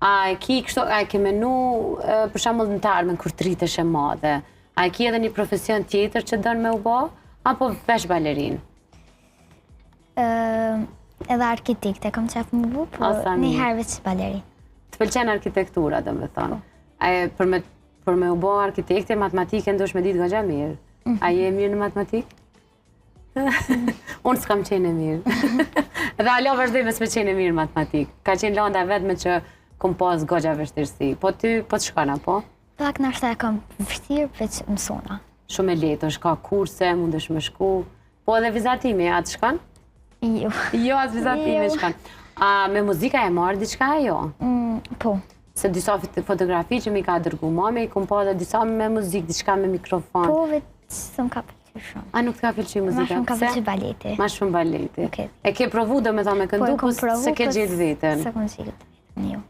A e ke menu, për shembull në të ardhmen kur të rritesh e madhe, a e ke edhe një profesion tjetër që dën me u bë, apo veç balerin? Edhe arkitekte kam qef më bu, po një herë veç balerin. Të pëlqen arkitektura, domethënë. Për me u bë arkitekte, matematikën duhesh me ditë goxha mirë. A je mirë në matematikë? Unë s'kam qenë e mirë. Dhe alo vazhdoj me s'me qenë e mirë matematikë. Ka qenë landa vetme që kom pas goxha vështirësi. Po ty, po të shkon apo? Pak nashta e kam vështirë veç mësona. Shumë e lehtë, është ka kurse, mundesh me shku. Po edhe vizatimi, a të shkon? Jo. Jo, as vizatimi shkon. A me muzika e marrë diçka jo? Po. Se disa fotografi që mi ka dërgu mami, kom pa dhe disa me muzikë, diçka me mikrofon. Po, veç së më ka pëlqy shumë. A nuk të ka pëlqy muzika? Ma shumë ka pëlqy baleti. Ma shumë baleti. E ke provu do me tha me këndu, po se ke gjithë vetën? Se kom gjithë vetën, jo.